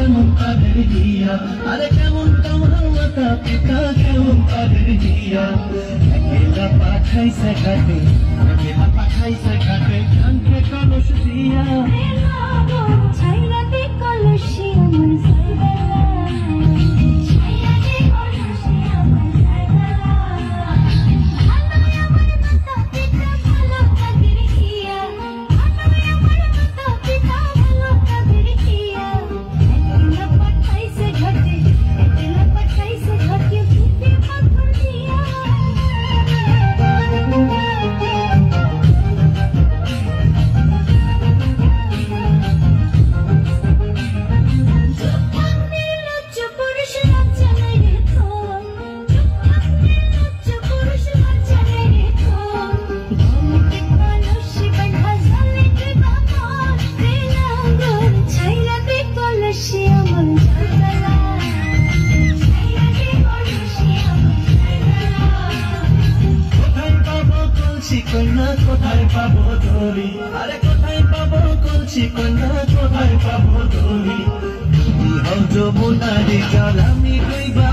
কেমন তাদের দিয়া, আরে কেমন তোমার মাতা পিতা, কেমন তাদের দিয়া। একলা পাঠাইছে ঘাটে, একলা পাঠাইছে ঘাটে, কানকে কলস দিয়া। ছাইরাতে কলসি আমার সাইবেলা, ছাইরাতে কলসি আমার সাইবেলা। ভালোই আমার মাতা পিতা, ভালো তাদের দিয়া। ভালোই আমার মাতা পিতা, ভালো তাদের দিয়া। একলা পাঠাইছে ঘাটে, একলা পাঠাইছে ঘাটে, বুকে পাথর দিয়া। কন্যা কোথায় পাবো ধরি, আরে কোথায় পাবো কলসি কন্যা, কোথায় পাবো ধরি। যমুনারি জল আমি কইবা